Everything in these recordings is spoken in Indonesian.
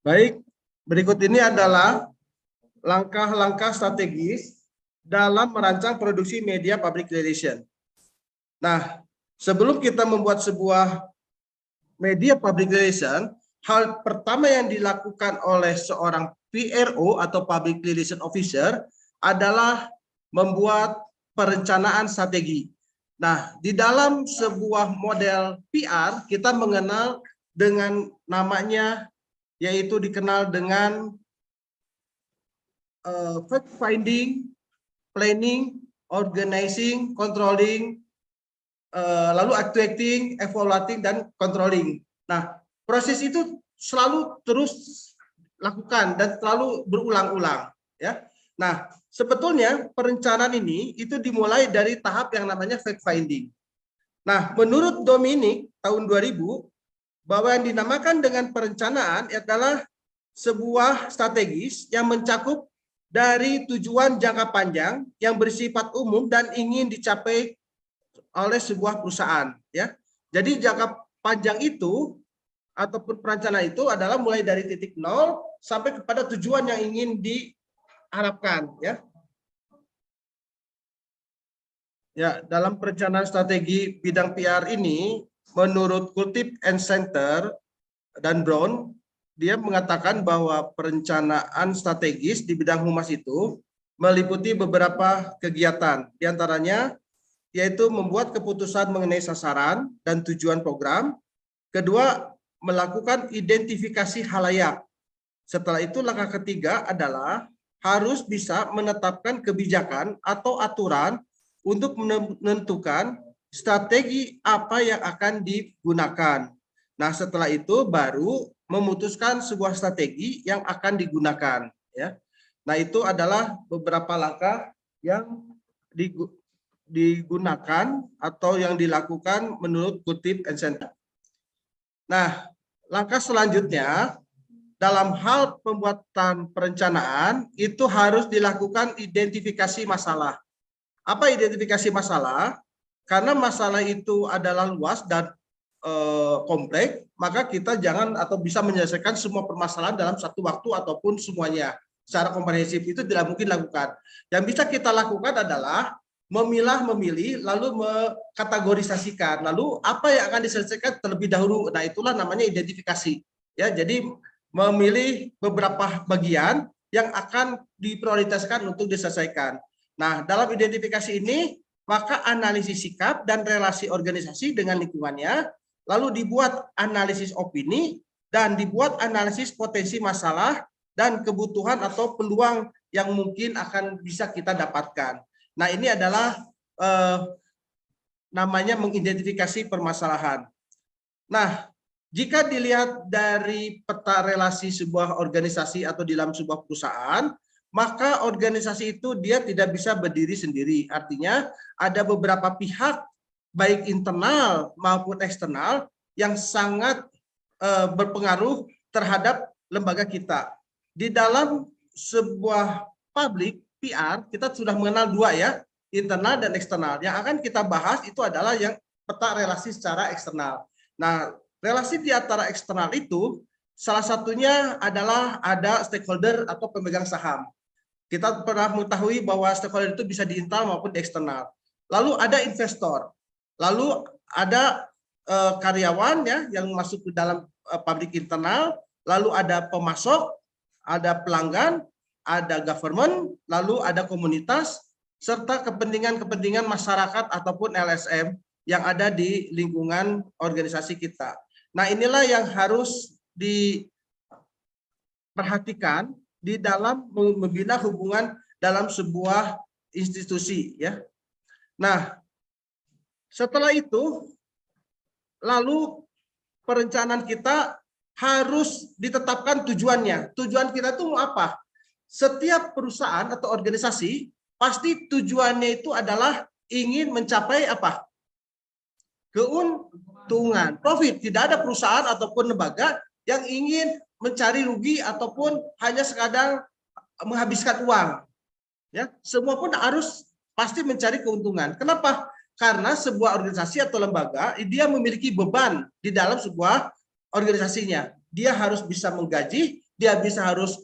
Baik, berikut ini adalah langkah-langkah strategis dalam merancang produksi media public relation. Nah, sebelum kita membuat sebuah media public relation, hal pertama yang dilakukan oleh seorang PRO atau Public Relation Officer adalah membuat perencanaan strategi. Nah, di dalam sebuah model PR, kita mengenal dengan namanya, yaitu dikenal dengan fact finding, planning, organizing, controlling, lalu actuating, evaluating, dan controlling. Nah, proses itu selalu terus lakukan dan selalu berulang-ulang, ya. Nah, sebetulnya perencanaan ini itu dimulai dari tahap yang namanya fact finding. Nah, menurut Dominic tahun 2000, bahwa yang dinamakan dengan perencanaan adalah sebuah strategis yang mencakup dari tujuan jangka panjang yang bersifat umum dan ingin dicapai oleh sebuah perusahaan, ya. Jadi jangka panjang itu ataupun perencanaan itu adalah mulai dari titik nol sampai kepada tujuan yang ingin diharapkan, ya. Ya, dalam perencanaan strategi bidang PR ini, menurut Kultip and Center dan Brown, dia mengatakan bahwa perencanaan strategis di bidang humas itu meliputi beberapa kegiatan, diantaranya yaitu membuat keputusan mengenai sasaran dan tujuan program. Kedua, melakukan identifikasi halayak. Setelah itu langkah ketiga adalah harus bisa menetapkan kebijakan atau aturan untuk menentukan strategi apa yang akan digunakan. Nah, setelah itu baru memutuskan sebuah strategi yang akan digunakan, ya. Nah, itu adalah beberapa langkah yang digunakan atau yang dilakukan menurut Kultip and Center. Nah, langkah selanjutnya dalam hal pembuatan perencanaan itu harus dilakukan identifikasi masalah. Apa identifikasi masalah? Karena masalah itu adalah luas dan kompleks, maka kita jangan atau bisa menyelesaikan semua permasalahan dalam satu waktu ataupun semuanya secara komprehensif, itu tidak mungkin lakukan. Yang bisa kita lakukan adalah memilih, lalu mengkategorisasikan, lalu apa yang akan diselesaikan terlebih dahulu. Nah, itulah namanya identifikasi, ya. Jadi memilih beberapa bagian yang akan diprioritaskan untuk diselesaikan. Nah, dalam identifikasi ini maka analisis sikap dan relasi organisasi dengan lingkungannya, lalu dibuat analisis opini dan dibuat analisis potensi masalah dan kebutuhan atau peluang yang mungkin akan bisa kita dapatkan. Nah, ini adalah namanya mengidentifikasi permasalahan. Nah, jika dilihat dari peta relasi sebuah organisasi atau di dalam sebuah perusahaan, maka organisasi itu dia tidak bisa berdiri sendiri. Artinya ada beberapa pihak baik internal maupun eksternal yang sangat berpengaruh terhadap lembaga kita. Di dalam sebuah public PR kita sudah mengenal dua, ya, internal dan eksternal. Yang akan kita bahas itu adalah yang peta relasi secara eksternal. Nah, relasi di antara eksternal itu salah satunya adalah ada stakeholder atau pemegang saham. Kita pernah mengetahui bahwa stakeholder itu bisa di internal maupun di eksternal. Lalu ada investor, lalu ada karyawan, ya, yang masuk ke dalam public internal, lalu ada pemasok, ada pelanggan, ada government, lalu ada komunitas, serta kepentingan-kepentingan masyarakat ataupun LSM yang ada di lingkungan organisasi kita. Nah, inilah yang harus diperhatikan di dalam membina hubungan dalam sebuah institusi, ya. Nah, setelah itu lalu perencanaan kita harus ditetapkan tujuannya. Tujuan kita itu apa? Setiap perusahaan atau organisasi pasti tujuannya itu adalah ingin mencapai apa? Keuntungan, profit. Tidak ada perusahaan ataupun lembaga yang ingin mencari rugi ataupun hanya sekadar menghabiskan uang, ya. Semua pun harus pasti mencari keuntungan. Kenapa? Karena sebuah organisasi atau lembaga dia memiliki beban di dalam sebuah organisasinya. Dia harus bisa menggaji, dia bisa harus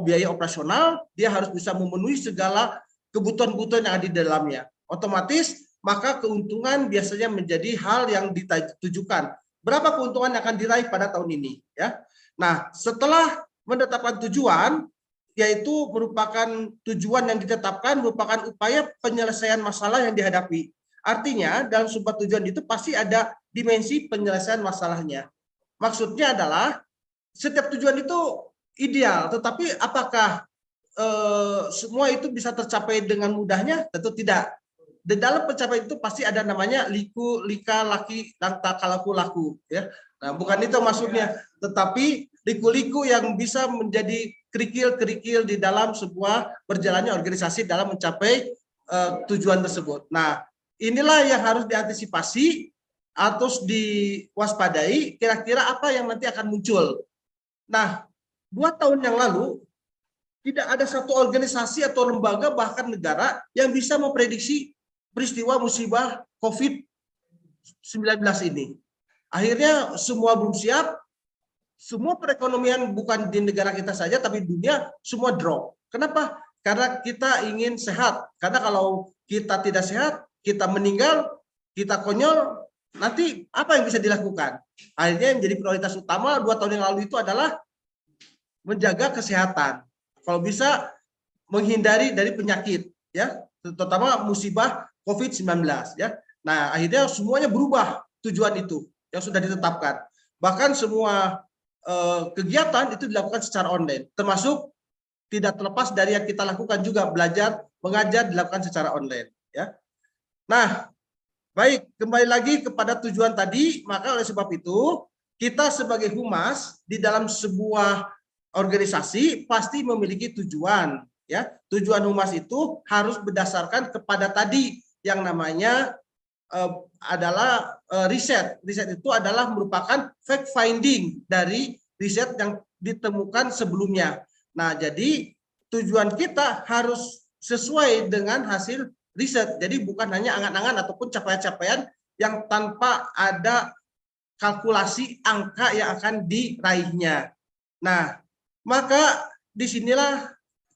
biaya operasional, dia harus bisa memenuhi segala kebutuhan-kebutuhan yang ada di dalamnya. Otomatis maka keuntungan biasanya menjadi hal yang ditujukan. Berapa keuntungan yang akan diraih pada tahun ini, ya. Nah, setelah menetapkan tujuan, yaitu merupakan tujuan yang ditetapkan merupakan upaya penyelesaian masalah yang dihadapi. Artinya dalam sebuah tujuan itu pasti ada dimensi penyelesaian masalahnya. Maksudnya adalah setiap tujuan itu ideal, tetapi apakah semua itu bisa tercapai dengan mudahnya? Tentu tidak. Di dalam pencapaian itu pasti ada namanya liku, lika, laki, langta, kalaku, laku. Ya. Nah, bukan itu maksudnya, tetapi liku-liku yang bisa menjadi kerikil-kerikil di dalam sebuah berjalannya organisasi dalam mencapai tujuan tersebut. Nah, inilah yang harus diantisipasi atau diwaspadai kira-kira apa yang nanti akan muncul. Nah, 2 tahun yang lalu tidak ada satu organisasi atau lembaga bahkan negara yang bisa memprediksi peristiwa musibah COVID-19 ini. Akhirnya semua belum siap, semua perekonomian bukan di negara kita saja tapi dunia semua drop. Kenapa? Karena kita ingin sehat. Karena kalau kita tidak sehat, kita meninggal, kita konyol, nanti apa yang bisa dilakukan? Akhirnya yang menjadi prioritas utama 2 tahun yang lalu itu adalah menjaga kesehatan. Kalau bisa menghindari dari penyakit, ya, terutama musibah COVID-19, ya. Nah, akhirnya semuanya berubah tujuan itu yang sudah ditetapkan. Bahkan semua kegiatan itu dilakukan secara online, termasuk tidak terlepas dari yang kita lakukan juga belajar mengajar dilakukan secara online, ya. Nah, baik, kembali lagi kepada tujuan tadi, maka oleh sebab itu kita sebagai humas di dalam sebuah organisasi pasti memiliki tujuan, ya. Tujuan humas itu harus berdasarkan kepada tadi yang namanya adalah riset. Riset itu adalah merupakan fact finding dari riset yang ditemukan sebelumnya. Nah, jadi tujuan kita harus sesuai dengan hasil riset. Jadi bukan hanya angan-angan ataupun capaian-capaian yang tanpa ada kalkulasi angka yang akan diraihnya. Nah, maka disinilah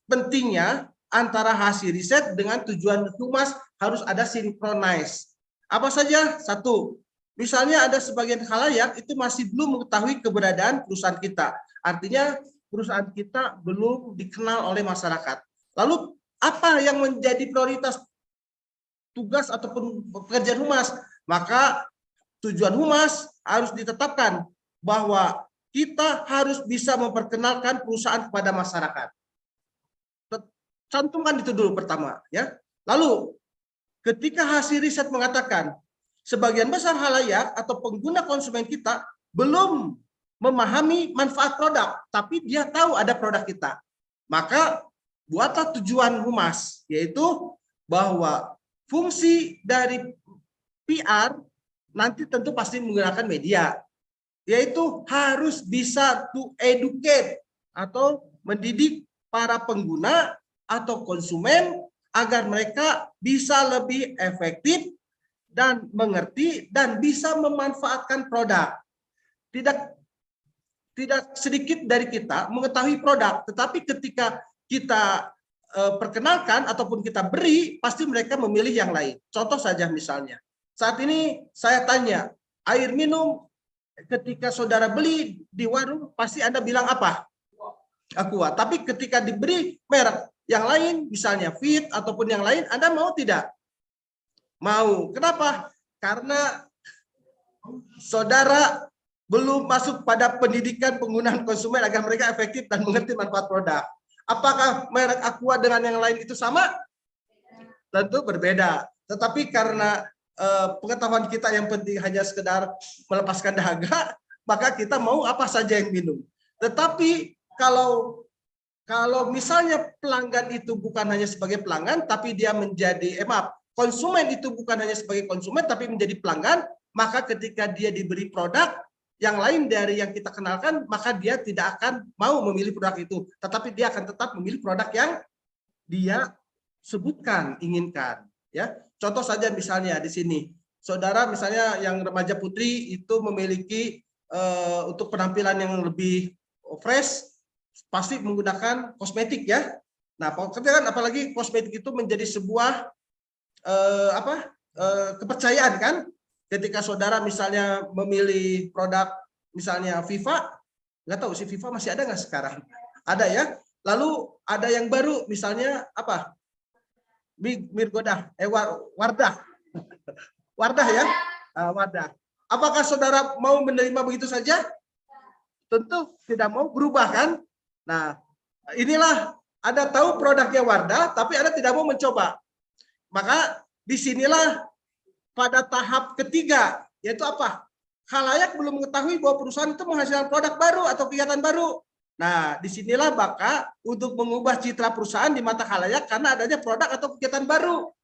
pentingnya antara hasil riset dengan tujuan humas harus ada sinkronis. Apa saja? Satu, misalnya ada sebagian khalayak itu masih belum mengetahui keberadaan perusahaan kita. Artinya perusahaan kita belum dikenal oleh masyarakat. Lalu apa yang menjadi prioritas tugas ataupun pekerjaan humas? Maka tujuan humas harus ditetapkan bahwa kita harus bisa memperkenalkan perusahaan kepada masyarakat. Cantumkan itu dulu pertama, ya. Lalu ketika hasil riset mengatakan sebagian besar halayak atau pengguna konsumen kita belum memahami manfaat produk, tapi dia tahu ada produk kita, maka buatlah tujuan humas, yaitu bahwa fungsi dari PR nanti tentu pasti menggunakan media, yaitu harus bisa to educate atau mendidik para pengguna atau konsumen agar mereka bisa lebih efektif dan mengerti dan bisa memanfaatkan produk. Tidak sedikit dari kita mengetahui produk, tetapi ketika kita perkenalkan ataupun kita beri, pasti mereka memilih yang lain. Contoh saja misalnya, saat ini saya tanya, air minum ketika saudara beli di warung, pasti Anda bilang apa? Aqua. Tapi ketika diberi merek yang lain, misalnya Fit ataupun yang lain, Anda mau tidak? Mau. Kenapa? Karena saudara belum masuk pada pendidikan penggunaan konsumen agar mereka efektif dan mengerti manfaat produk. Apakah merek Aqua dengan yang lain itu sama? Tentu berbeda. Tetapi karena pengetahuan kita yang penting hanya sekedar melepaskan dahaga, maka kita mau apa saja yang minum. Tetapi kalau misalnya pelanggan itu bukan hanya sebagai pelanggan, tapi dia menjadi, konsumen itu bukan hanya sebagai konsumen, tapi menjadi pelanggan, maka ketika dia diberi produk yang lain dari yang kita kenalkan, maka dia tidak akan mau memilih produk itu, tetapi dia akan tetap memilih produk yang dia sebutkan, inginkan. Ya, contoh saja misalnya di sini, saudara misalnya yang remaja putri itu memiliki untuk penampilan yang lebih fresh, pasti menggunakan kosmetik ya. Nah, kan apalagi kosmetik itu menjadi sebuah kepercayaan kan. Ketika saudara misalnya memilih produk misalnya Viva, nggak tahu si Viva masih ada nggak sekarang? Ada ya. Lalu ada yang baru misalnya apa? Mirgodah, Wardah. Wardah ya. Wardah. Apakah saudara mau menerima begitu saja? Tentu tidak mau, berubah kan? Nah, inilah ada tahu produknya Wardah, tapi ada tidak mau mencoba. Maka disinilah pada tahap ketiga, yaitu apa? Khalayak belum mengetahui bahwa perusahaan itu menghasilkan produk baru atau kegiatan baru. Nah, disinilah maka untuk mengubah citra perusahaan di mata khalayak karena adanya produk atau kegiatan baru.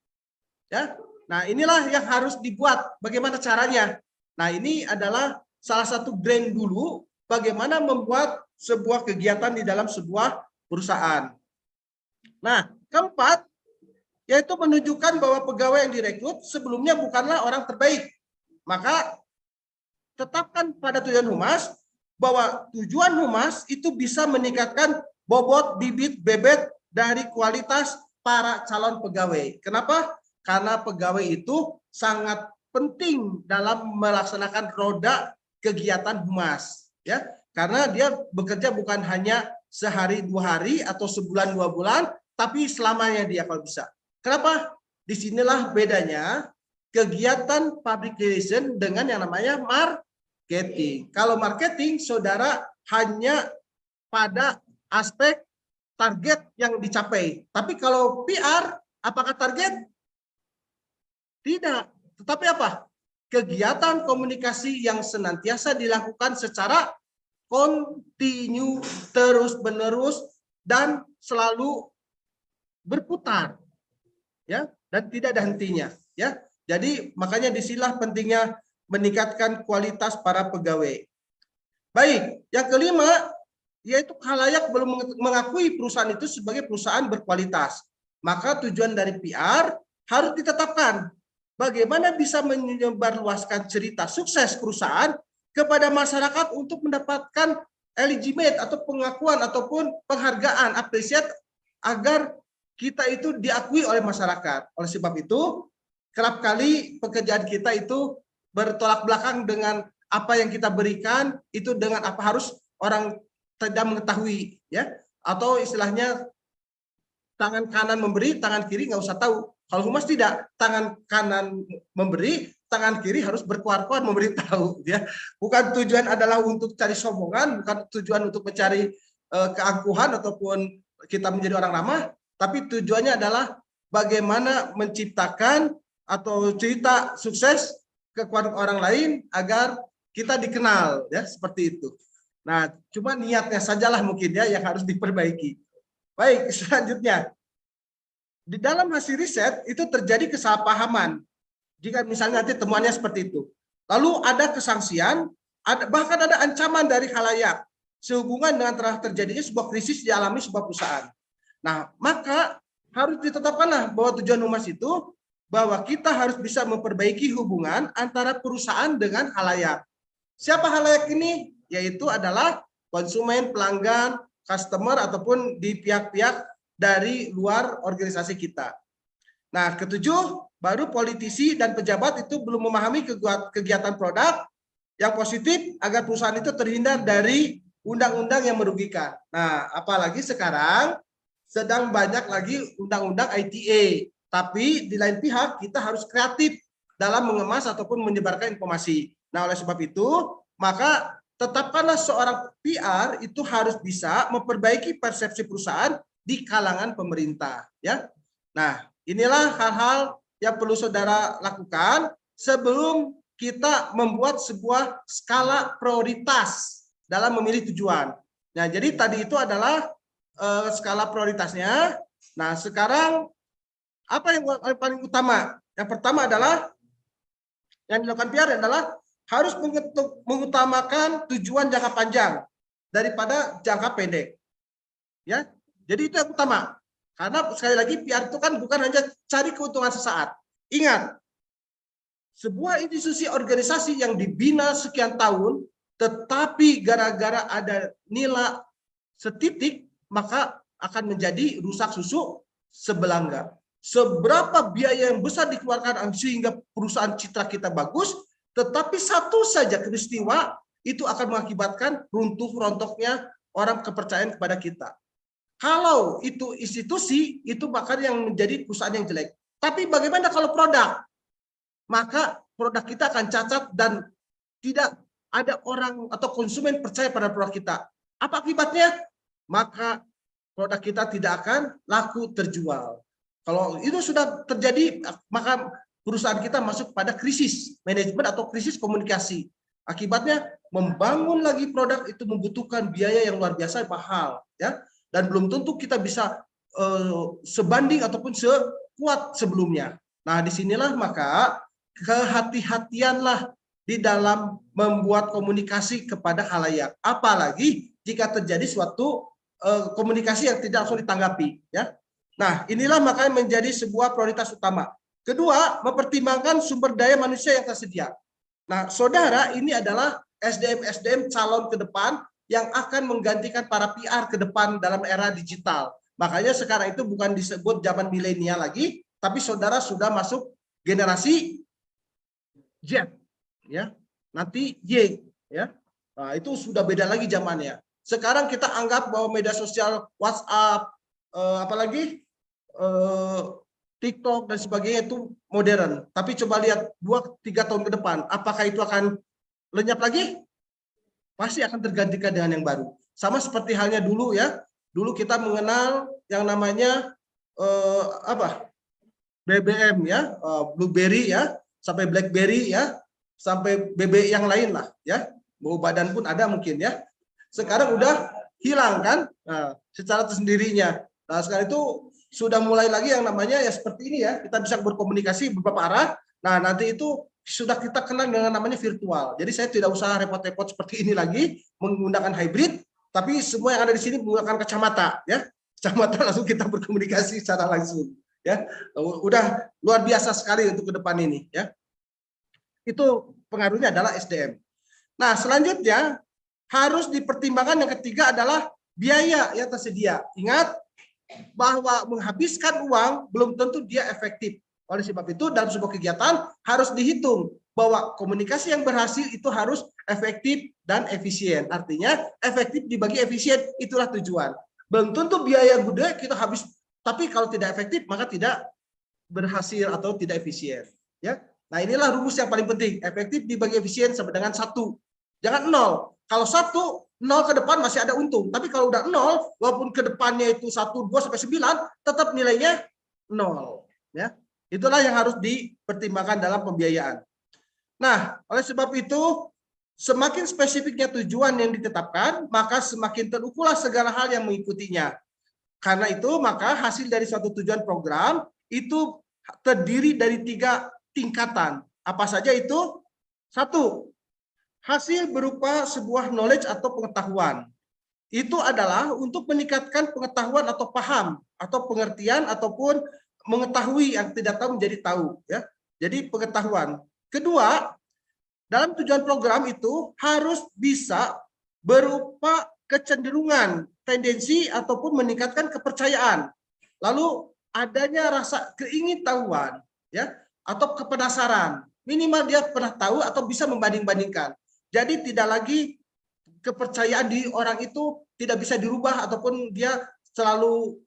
Ya, nah inilah yang harus dibuat. Bagaimana caranya? Nah, ini adalah salah satu brand dulu. Bagaimana membuat sebuah kegiatan di dalam sebuah perusahaan. Nah, keempat, yaitu menunjukkan bahwa pegawai yang direkrut sebelumnya bukanlah orang terbaik. Maka tetapkan pada tujuan humas bahwa tujuan humas itu bisa meningkatkan bobot bibit bebet dari kualitas para calon pegawai. Kenapa? Karena pegawai itu sangat penting dalam melaksanakan roda kegiatan humas, ya. Karena dia bekerja bukan hanya sehari 2 hari atau sebulan 2 bulan, tapi selamanya dia kalau bisa. Kenapa? Disinilah bedanya kegiatan public relation dengan yang namanya marketing. Kalau marketing, saudara hanya pada aspek target yang dicapai. Tapi kalau PR, apakah target? Tidak. Tetapi apa? Kegiatan komunikasi yang senantiasa dilakukan secara kontinu, terus-menerus, dan selalu berputar. Ya, dan tidak ada hentinya. Ya, jadi makanya disinilah pentingnya meningkatkan kualitas para pegawai. Baik, yang kelima, yaitu khalayak belum mengakui perusahaan itu sebagai perusahaan berkualitas. Maka tujuan dari PR harus ditetapkan. Bagaimana bisa menyebarluaskan cerita sukses perusahaan kepada masyarakat untuk mendapatkan legitimate atau pengakuan ataupun penghargaan, apresiat agar kita itu diakui oleh masyarakat. Oleh sebab itu, kerap kali pekerjaan kita itu bertolak belakang dengan apa yang kita berikan, itu dengan apa harus orang tidak mengetahui, ya. Atau istilahnya tangan kanan memberi, tangan kiri nggak usah tahu. Kalau humas tidak, tangan kanan memberi, tangan kiri harus berkuar-kuar memberitahu, ya. Bukan tujuan adalah untuk cari sombongan, bukan tujuan untuk mencari keangkuhan ataupun kita menjadi orang ramah, tapi tujuannya adalah bagaimana menciptakan atau cerita sukses kepada orang lain agar kita dikenal, ya, seperti itu. Nah, cuma niatnya sajalah mungkin ya yang harus diperbaiki. Baik, selanjutnya. Di dalam hasil riset itu terjadi kesalahpahaman. Jika misalnya nanti temuannya seperti itu. Lalu ada kesanksian, bahkan ada ancaman dari khalayak sehubungan dengan telah terjadinya sebuah krisis dialami sebuah perusahaan. Nah, maka harus ditetapkanlah bahwa tujuan humas itu bahwa kita harus bisa memperbaiki hubungan antara perusahaan dengan khalayak. Siapa khalayak ini? Yaitu adalah konsumen, pelanggan, customer, ataupun di pihak-pihak dari luar organisasi kita. Nah, ketujuh, baru politisi dan pejabat itu belum memahami kegiatan produk yang positif agar perusahaan itu terhindar dari undang-undang yang merugikan. Nah, apalagi sekarang sedang banyak lagi undang-undang ITE. Tapi di lain pihak kita harus kreatif dalam mengemas ataupun menyebarkan informasi. Nah, oleh sebab itu, maka tetapkanlah seorang PR itu harus bisa memperbaiki persepsi perusahaan di kalangan pemerintah, ya. Nah, inilah hal-hal yang perlu saudara lakukan sebelum kita membuat sebuah skala prioritas dalam memilih tujuan. Nah, jadi tadi itu adalah skala prioritasnya. Nah, sekarang apa yang paling utama? Yang pertama adalah yang dilakukan PR adalah harus mengutamakan tujuan jangka panjang daripada jangka pendek. Ya, jadi itu yang utama. Karena sekali lagi PR itu kan bukan hanya cari keuntungan sesaat. Ingat, sebuah institusi organisasi yang dibina sekian tahun, tetapi gara-gara ada nilai setitik, maka akan menjadi rusak susu sebelangga. Seberapa biaya yang besar dikeluarkan sehingga perusahaan citra kita bagus, tetapi satu saja peristiwa itu akan mengakibatkan runtuh rontoknya orang kepercayaan kepada kita. Kalau itu institusi, itu bahkan yang menjadi perusahaan yang jelek. Tapi bagaimana kalau produk? Maka produk kita akan cacat dan tidak ada orang atau konsumen percaya pada produk kita. Apa akibatnya? Maka produk kita tidak akan laku terjual. Kalau itu sudah terjadi, maka perusahaan kita masuk pada krisis manajemen atau krisis komunikasi. Akibatnya membangun lagi produk itu membutuhkan biaya yang luar biasa mahal, ya. Dan belum tentu kita bisa sebanding ataupun sekuat sebelumnya. Nah, disinilah maka kehati-hatianlah di dalam membuat komunikasi kepada khalayak. Apalagi jika terjadi suatu komunikasi yang tidak langsung ditanggapi, ya. Nah, inilah makanya menjadi sebuah prioritas utama. Kedua, mempertimbangkan sumber daya manusia yang tersedia. Nah, saudara, ini adalah SDM calon ke depan yang akan menggantikan para PR ke depan dalam era digital. Makanya sekarang itu bukan disebut zaman milenial lagi, tapi saudara sudah masuk generasi Z, ya. Nanti Y, ya. Nah, itu sudah beda lagi zamannya. Sekarang kita anggap bahwa media sosial WhatsApp, apalagi TikTok dan sebagainya itu modern. Tapi coba lihat 2-3 tahun ke depan, apakah itu akan lenyap lagi? Pasti akan tergantikan dengan yang baru. Sama seperti halnya dulu, ya. Dulu kita mengenal yang namanya BBM, ya, BlueBerry, ya, sampai BlackBerry, ya, sampai BB yang lain lah, ya. Bau badan pun ada mungkin, ya. Sekarang udah hilang kan, secara tersendirinya. Nah, sekarang itu sudah mulai lagi yang namanya ya seperti ini, ya, kita bisa berkomunikasi beberapa arah. Nah, nanti itu sudah kita kenal dengan namanya virtual. Jadi saya tidak usah repot-repot seperti ini lagi menggunakan hybrid, tapi semua yang ada di sini menggunakan kacamata, ya. Kacamata langsung kita berkomunikasi secara langsung, ya. Udah luar biasa sekali untuk ke depan ini, ya. Itu pengaruhnya adalah SDM. Nah, selanjutnya harus dipertimbangkan yang ketiga adalah biaya yang tersedia. Ingat bahwa menghabiskan uang belum tentu dia efektif. Oleh sebab itu dalam sebuah kegiatan harus dihitung bahwa komunikasi yang berhasil itu harus efektif dan efisien. Artinya efektif dibagi efisien, itulah tujuan. Belum tentu biaya gede kita habis, tapi kalau tidak efektif maka tidak berhasil atau tidak efisien, ya. Nah, inilah rumus yang paling penting. Efektif dibagi efisien sama dengan 1. Jangan 0. Kalau 1, 0 ke depan masih ada untung. Tapi kalau udah 0, walaupun ke depannya itu 1, 2, sampai 9, tetap nilainya 0. Ya. Itulah yang harus dipertimbangkan dalam pembiayaan. Nah, oleh sebab itu, semakin spesifiknya tujuan yang ditetapkan, maka semakin terukurlah segala hal yang mengikutinya. Karena itu, maka hasil dari suatu tujuan program itu terdiri dari 3 tingkatan. Apa saja itu? 1, hasil berupa sebuah knowledge atau pengetahuan. Itu adalah untuk meningkatkan pengetahuan atau paham atau pengertian ataupun mengetahui yang tidak tahu menjadi tahu, ya. Jadi pengetahuan. Kedua, dalam tujuan program itu harus bisa berupa kecenderungan, tendensi ataupun meningkatkan kepercayaan. Lalu adanya rasa keingintahuan, ya, atau kepenasaran. Minimal dia pernah tahu atau bisa membanding-bandingkan. Jadi tidak lagi kepercayaan di orang itu tidak bisa dirubah ataupun dia selalu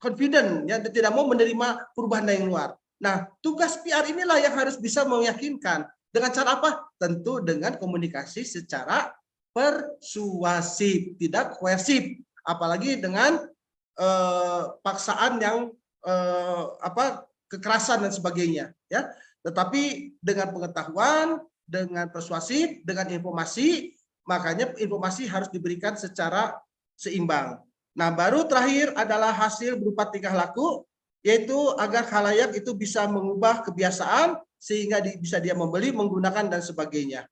confident, ya, tidak mau menerima perubahan dari luar. Nah, tugas PR inilah yang harus bisa meyakinkan. Dengan cara apa? Tentu dengan komunikasi secara persuasif, tidak koersif. Apalagi dengan paksaan yang kekerasan dan sebagainya, ya. Tetapi dengan pengetahuan, dengan persuasif, dengan informasi, makanya informasi harus diberikan secara seimbang. Nah, baru terakhir adalah hasil berupa tingkah laku, yaitu agar khalayak itu bisa mengubah kebiasaan sehingga bisa dia membeli, menggunakan dan sebagainya.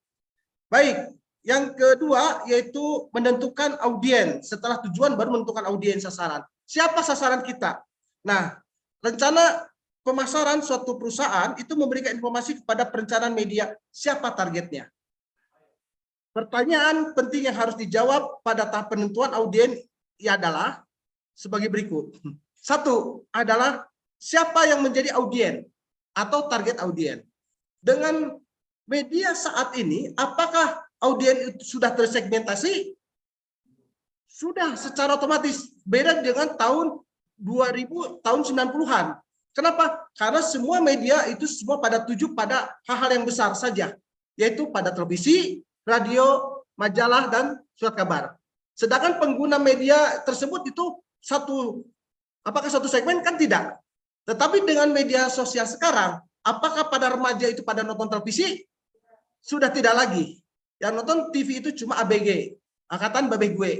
Baik, yang kedua yaitu menentukan audiens. Setelah tujuan baru menentukan audiens sasaran. Siapa sasaran kita? Nah, rencana pemasaran suatu perusahaan itu memberikan informasi kepada perencanaan media siapa targetnya. Pertanyaan penting yang harus dijawab pada tahap penentuan audiens adalah sebagai berikut. Satu adalah siapa yang menjadi audien atau target audien. Dengan media saat ini, apakah audien itu sudah tersegmentasi? Sudah secara otomatis. Beda dengan tahun 2000, tahun 90-an. Kenapa? Karena semua media itu semua pada tuju pada hal-hal yang besar saja, yaitu pada televisi, radio, majalah, dan surat kabar. Sedangkan pengguna media tersebut itu apakah satu segmen? Kan tidak. Tetapi dengan media sosial sekarang, apakah pada remaja itu pada nonton televisi? Sudah tidak lagi. Yang nonton TV itu cuma ABG, angkatan babe gue.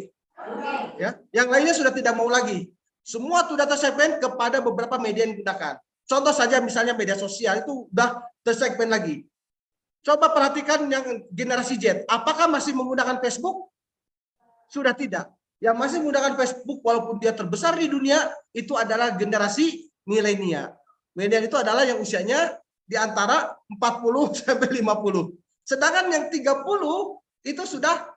Ya, yang lainnya sudah tidak mau lagi. Semua sudah tersegmen kepada beberapa media yang digunakan. Contoh saja misalnya media sosial itu sudah tersegmen lagi. Coba perhatikan yang generasi Z. Apakah masih menggunakan Facebook? Sudah tidak. Yang masih menggunakan Facebook walaupun dia terbesar di dunia itu adalah generasi milenial. Milenial itu adalah yang usianya di antara 40 sampai 50. Sedangkan yang 30 itu sudah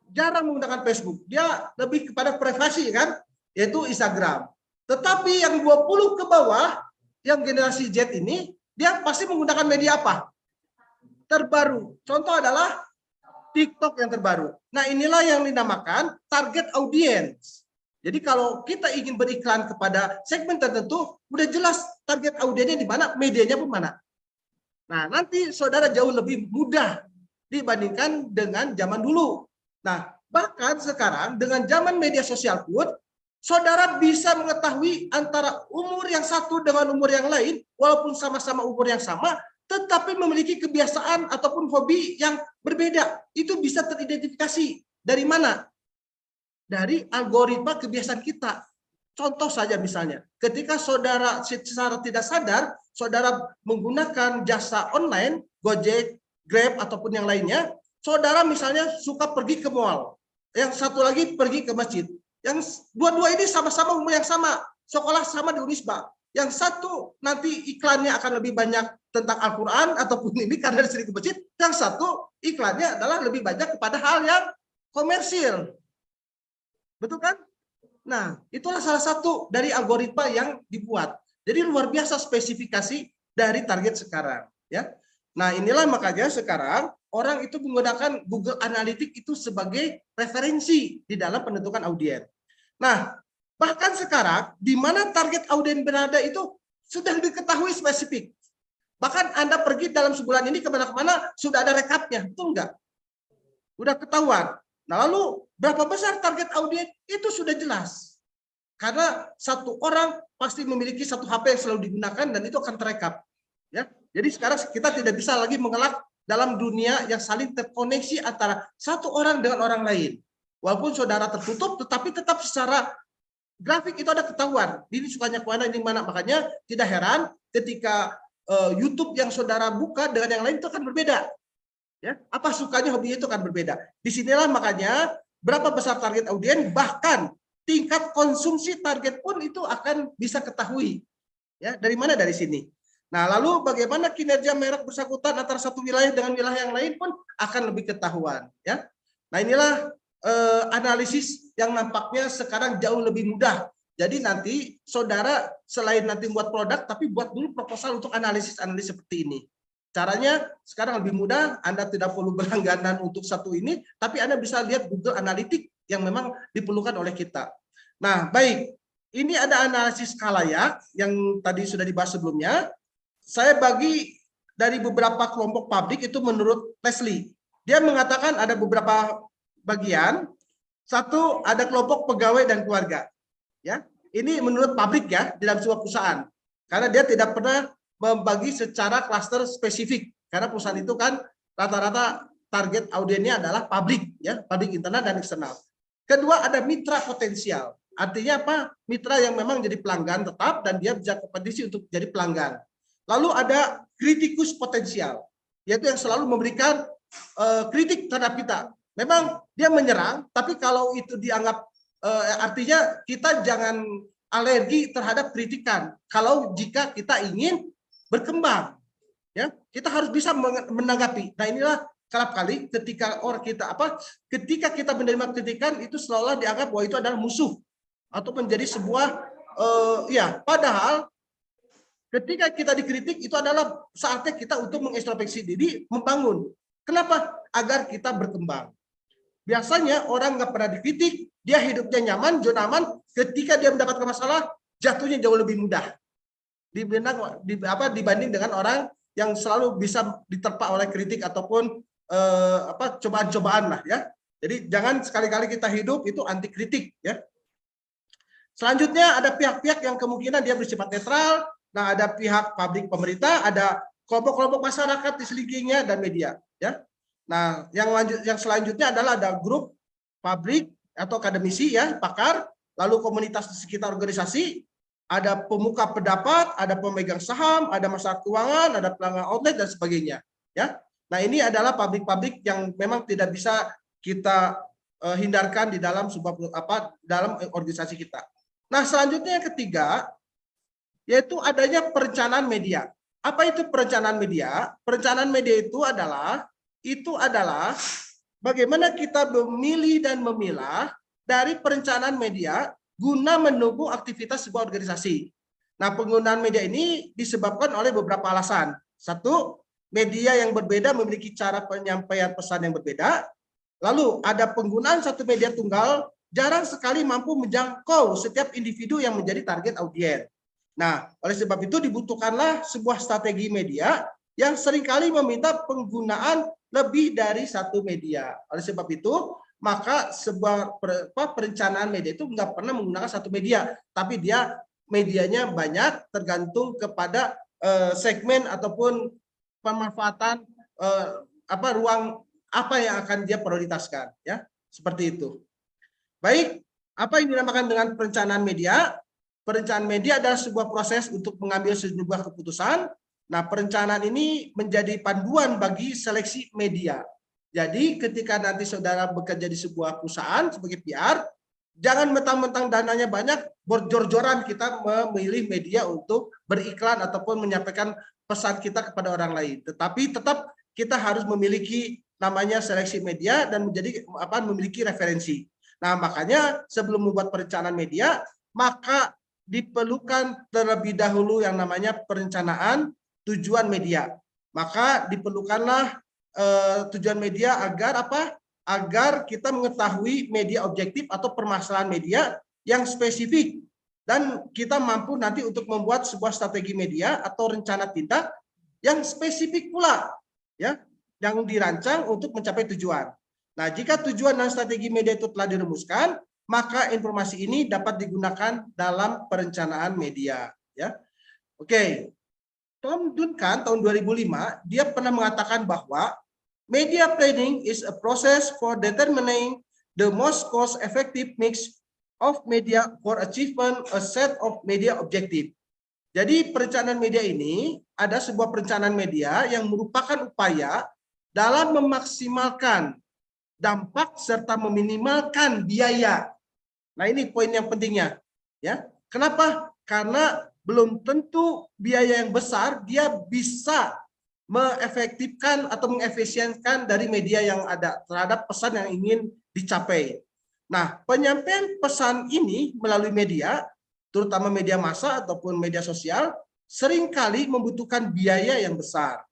jarang menggunakan Facebook. Dia lebih kepada privasi kan, yaitu Instagram. Tetapi yang 20 ke bawah, yang generasi Z ini, dia pasti menggunakan media apa? Terbaru. Contoh adalah TikTok yang terbaru. Nah, inilah yang dinamakan target audience. Jadi kalau kita ingin beriklan kepada segmen tertentu, udah jelas target audiensnya di mana, medianya pun mana. Nah, nanti saudara jauh lebih mudah dibandingkan dengan zaman dulu. Nah, bahkan sekarang dengan zaman media sosial pun, saudara bisa mengetahui antara umur yang satu dengan umur yang lain, walaupun sama-sama umur yang sama, tetapi memiliki kebiasaan ataupun hobi yang berbeda. Itu bisa teridentifikasi. Dari mana? Dari algoritma kebiasaan kita. Contoh saja misalnya, ketika saudara secara tidak sadar, saudara menggunakan jasa online, Gojek, Grab, ataupun yang lainnya, saudara misalnya suka pergi ke mall, yang satu lagi pergi ke masjid. Yang dua-dua ini sama-sama umur yang sama, sekolah sama di Unisba. Yang satu nanti iklannya akan lebih banyak tentang Al-Quran ataupun ini karena sering ke masjid. Yang satu iklannya adalah lebih banyak kepada hal yang komersil. Betul kan? Nah, itulah salah satu dari algoritma yang dibuat. Jadi luar biasa spesifikasi dari target sekarang. Ya. Nah, inilah makanya sekarang orang itu menggunakan Google Analytics itu sebagai referensi di dalam penentukan audiens. Nah, bahkan sekarang di mana target audiens berada itu sudah diketahui spesifik. Bahkan Anda pergi dalam sebulan ini kemana-mana sudah ada rekapnya, betul enggak? Udah ketahuan. Nah, lalu berapa besar target audiens itu sudah jelas. Karena satu orang pasti memiliki satu HP yang selalu digunakan dan itu akan terekap. Ya, jadi sekarang kita tidak bisa lagi mengelak dalam dunia yang saling terkoneksi antara satu orang dengan orang lain. Walaupun saudara tertutup, tetapi tetap secara grafik itu ada ketahuan. Ini sukanya kemana, ini mana. Makanya tidak heran ketika YouTube yang saudara buka dengan yang lain itu akan berbeda. Ya, apa sukanya, hobinya itu akan berbeda. Disinilah makanya berapa besar target audiens, bahkan tingkat konsumsi target pun itu akan bisa ketahui. Ya, dari mana? Dari sini. Nah, lalu bagaimana kinerja merek bersangkutan antara satu wilayah dengan wilayah yang lain pun akan lebih ketahuan. Ya, nah inilah analisis yang nampaknya sekarang jauh lebih mudah. Jadi nanti saudara selain nanti buat produk, tapi buat dulu proposal untuk analisis seperti ini. Caranya sekarang lebih mudah, Anda tidak perlu berlangganan untuk satu ini, tapi Anda bisa lihat Google Analytics yang memang diperlukan oleh kita. Nah, baik. Ini ada analisis khalayak yang tadi sudah dibahas sebelumnya. Saya bagi dari beberapa kelompok publik itu menurut Leslie. Dia mengatakan ada beberapa bagian. Satu, ada kelompok pegawai dan keluarga. Ya, ini menurut publik ya, di dalam sebuah perusahaan. Karena dia tidak pernah membagi secara klaster spesifik. Karena perusahaan itu kan rata-rata target audiensnya adalah publik, ya, publik internal dan eksternal. Kedua, ada mitra potensial. Artinya apa? Mitra yang memang jadi pelanggan tetap dan dia bisa kompetisi untuk jadi pelanggan. Lalu ada kritikus potensial, yaitu yang selalu memberikan kritik terhadap kita. Memang dia menyerang, tapi kalau itu dianggap artinya kita jangan alergi terhadap kritikan. Kalau jika kita ingin berkembang, ya kita harus bisa menanggapi. Nah, inilah kerap kali ketika ketika kita menerima kritikan itu seolah dianggap bahwa itu adalah musuh atau menjadi sebuah ya, padahal ketika kita dikritik itu adalah saatnya kita untuk mengintrospeksi diri, membangun. Kenapa? Agar kita berkembang. Biasanya orang nggak pernah dikritik, dia hidupnya nyaman, zona aman. Ketika dia mendapatkan masalah, jatuhnya jauh lebih mudah dibanding dengan orang yang selalu bisa diterpa oleh kritik ataupun cobaan-cobaan lah ya. Jadi jangan sekali-kali kita hidup itu anti kritik ya. Selanjutnya ada pihak-pihak yang kemungkinan dia bersifat netral. Nah, ada pihak publik pemerintah, ada kelompok-kelompok masyarakat di sekelilingnya dan media ya. Nah, yang selanjutnya adalah ada grup publik atau akademisi ya, pakar, lalu komunitas di sekitar organisasi, ada pemuka pendapat, ada pemegang saham, ada masyarakat keuangan, ada pelanggan outlet dan sebagainya ya. Nah, ini adalah publik-publik yang memang tidak bisa kita hindarkan di dalam dalam organisasi kita. Nah, selanjutnya yang ketiga yaitu adanya perencanaan media. Apa itu perencanaan media? Perencanaan media itu adalah bagaimana kita memilih dan memilah dari perencanaan media guna mendukung aktivitas sebuah organisasi. Nah, penggunaan media ini disebabkan oleh beberapa alasan. Satu, media yang berbeda memiliki cara penyampaian pesan yang berbeda. Lalu ada penggunaan satu media tunggal jarang sekali mampu menjangkau setiap individu yang menjadi target audiens. Nah, oleh sebab itu dibutuhkanlah sebuah strategi media yang seringkali meminta penggunaan lebih dari satu media. Oleh sebab itu, maka sebuah perencanaan media itu nggak pernah menggunakan satu media, tapi dia medianya banyak tergantung kepada segmen ataupun pemanfaatan ruang apa yang akan dia prioritaskan, ya seperti itu. Baik, apa yang dinamakan dengan perencanaan media? Perencanaan media adalah sebuah proses untuk mengambil sebuah keputusan. Nah, perencanaan ini menjadi panduan bagi seleksi media. Jadi, ketika nanti saudara bekerja di sebuah perusahaan sebagai PR, jangan mentang-mentang dananya banyak, jor-joran kita memilih media untuk beriklan ataupun menyampaikan pesan kita kepada orang lain. Tetapi tetap kita harus memiliki namanya seleksi media dan memiliki referensi. Nah, makanya sebelum membuat perencanaan media, maka diperlukan terlebih dahulu yang namanya perencanaan tujuan media. Maka diperlukanlah tujuan media agar apa? Agar kita mengetahui media objektif atau permasalahan media yang spesifik dan kita mampu nanti untuk membuat sebuah strategi media atau rencana tindak yang spesifik pula ya, yang dirancang untuk mencapai tujuan. Nah, jika tujuan dan strategi media itu telah dirumuskan, maka informasi ini dapat digunakan dalam perencanaan media ya. Oke. Tom Duncan tahun 2005 dia pernah mengatakan bahwa media planning is a process for determining the most cost effective mix of media for achievement a set of media objective. Jadi perencanaan media ini ada sebuah perencanaan media yang merupakan upaya dalam memaksimalkan dampak serta meminimalkan biaya. Nah, ini poin yang pentingnya ya. Kenapa? Karena belum tentu biaya yang besar dia bisa mengefektifkan atau mengefisienkan dari media yang ada terhadap pesan yang ingin dicapai. Nah, penyampaian pesan ini melalui media, terutama media massa ataupun media sosial, seringkali membutuhkan biaya yang besar.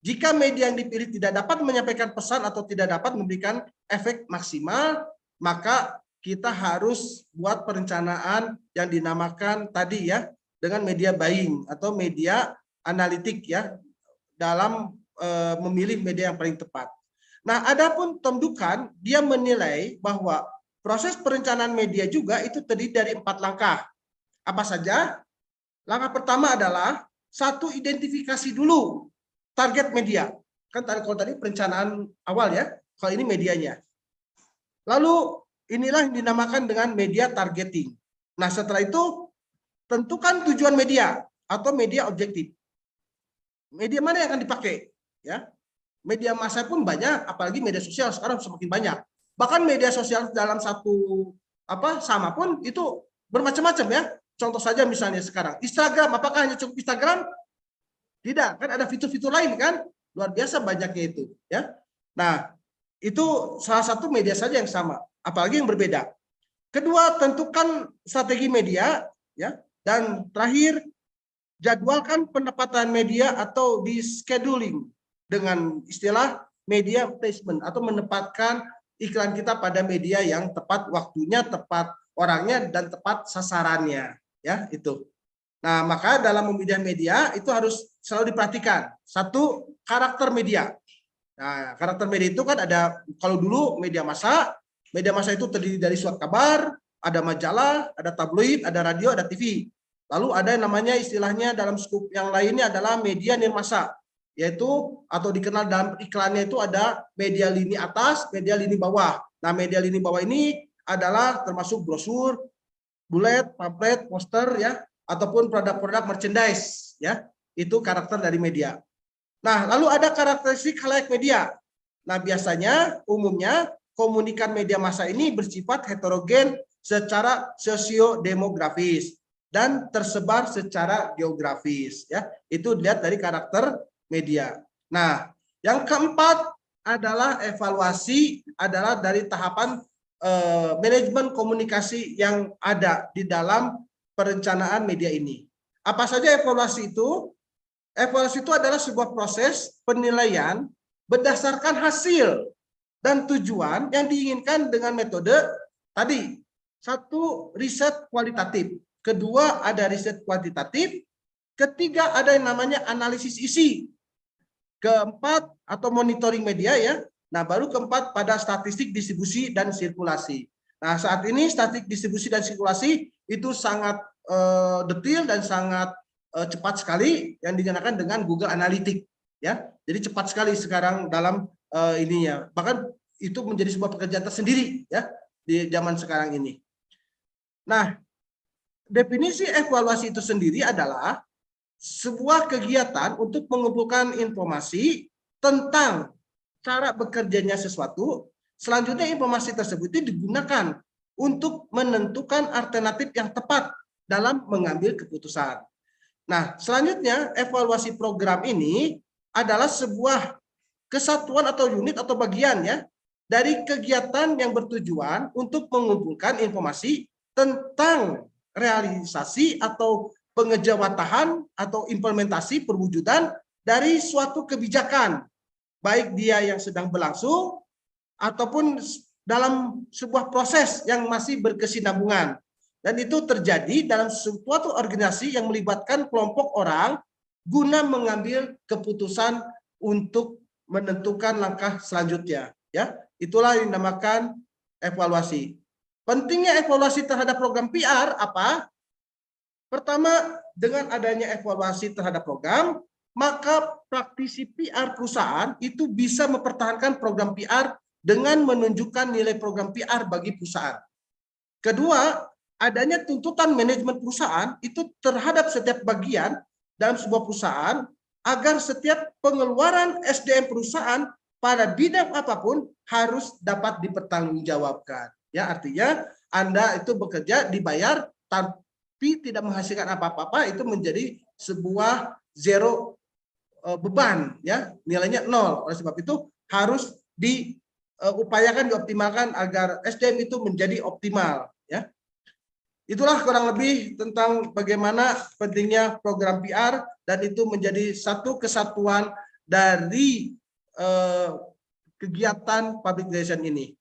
Jika media yang dipilih tidak dapat menyampaikan pesan atau tidak dapat memberikan efek maksimal, maka kita harus buat perencanaan yang dinamakan tadi ya, dengan media buying atau media analitik ya, dalam memilih media yang paling tepat. Nah, adapun Tom Duncan, dia menilai bahwa proses perencanaan media juga itu terdiri dari 4 langkah. Apa saja? Langkah pertama adalah satu, identifikasi dulu target media. Kan kalau tadi perencanaan awal ya, kalau ini medianya. Lalu inilah yang dinamakan dengan media targeting. Nah, setelah itu tentukan tujuan media atau media objektif. Media mana yang akan dipakai? Ya, media massa pun banyak, apalagi media sosial sekarang semakin banyak. Bahkan media sosial dalam satu sama pun itu bermacam-macam ya. Contoh saja misalnya sekarang Instagram, apakah hanya cukup Instagram? Tidak, kan ada fitur-fitur lain kan? Luar biasa banyaknya itu, ya. Nah, itu salah satu media saja yang sama, apalagi yang berbeda. Kedua, tentukan strategi media, ya. Dan terakhir, jadwalkan penempatan media atau di scheduling dengan istilah media placement atau menempatkan iklan kita pada media yang tepat waktunya, tepat orangnya, dan tepat sasarannya, ya itu. Nah, maka dalam memilih media itu harus selalu diperhatikan. Satu, karakter media. Nah, karakter media itu kan ada, kalau dulu media massa itu terdiri dari surat kabar, ada majalah, ada tabloid, ada radio, ada TV. Lalu ada yang namanya istilahnya dalam skup yang lainnya adalah media nirmasa, yaitu atau dikenal dalam iklannya itu ada media lini atas, media lini bawah. Nah, media lini bawah ini adalah termasuk brosur, bulet, pamflet, poster, ya, ataupun produk-produk merchandise, ya. Itu karakter dari media. Nah, lalu ada karakteristik khalayak media. Nah, biasanya umumnya komunikan media massa ini bersifat heterogen secara sosiodemografis dan tersebar secara geografis, ya. Itu dilihat dari karakter media. Nah, yang keempat adalah evaluasi adalah dari tahapan manajemen komunikasi yang ada di dalam perencanaan media ini. Apa saja evaluasi itu? Evaluasi itu adalah sebuah proses penilaian berdasarkan hasil dan tujuan yang diinginkan dengan metode tadi. Satu, riset kualitatif. Kedua, ada riset kuantitatif. Ketiga, ada yang namanya analisis isi. Keempat, atau monitoring media, ya. Nah, baru keempat pada statistik distribusi dan sirkulasi. Nah, saat ini statistik distribusi dan sirkulasi itu sangat detail dan sangat cepat sekali yang digunakan dengan Google Analytics, ya. Jadi cepat sekali sekarang dalam ininya. Bahkan itu menjadi sebuah pekerjaan tersendiri, ya, di zaman sekarang ini. Nah, definisi evaluasi itu sendiri adalah sebuah kegiatan untuk mengumpulkan informasi tentang cara bekerjanya sesuatu. Selanjutnya informasi tersebut itu digunakan untuk menentukan alternatif yang tepat dalam mengambil keputusan. Nah, selanjutnya evaluasi program ini adalah sebuah kesatuan atau unit atau bagian, ya, dari kegiatan yang bertujuan untuk mengumpulkan informasi tentang realisasi atau pengejawatahan atau implementasi perwujudan dari suatu kebijakan, baik dia yang sedang berlangsung ataupun dalam sebuah proses yang masih berkesinambungan. Dan itu terjadi dalam suatu organisasi yang melibatkan kelompok orang guna mengambil keputusan untuk menentukan langkah selanjutnya, ya. Itulah yang dinamakan evaluasi. Pentingnya evaluasi terhadap program PR apa? Pertama, dengan adanya evaluasi terhadap program, maka praktisi PR perusahaan itu bisa mempertahankan program PR dengan menunjukkan nilai program PR bagi perusahaan. Kedua, adanya tuntutan manajemen perusahaan itu terhadap setiap bagian dalam sebuah perusahaan agar setiap pengeluaran SDM perusahaan pada bidang apapun harus dapat dipertanggungjawabkan. Ya, artinya Anda itu bekerja dibayar tapi tidak menghasilkan apa-apa, itu menjadi sebuah zero beban, ya, nilainya 0. Oleh sebab itu harus diupayakan, dioptimalkan agar SDM itu menjadi optimal, ya. Itulah kurang lebih tentang bagaimana pentingnya program PR dan itu menjadi satu kesatuan dari kegiatan public relation ini.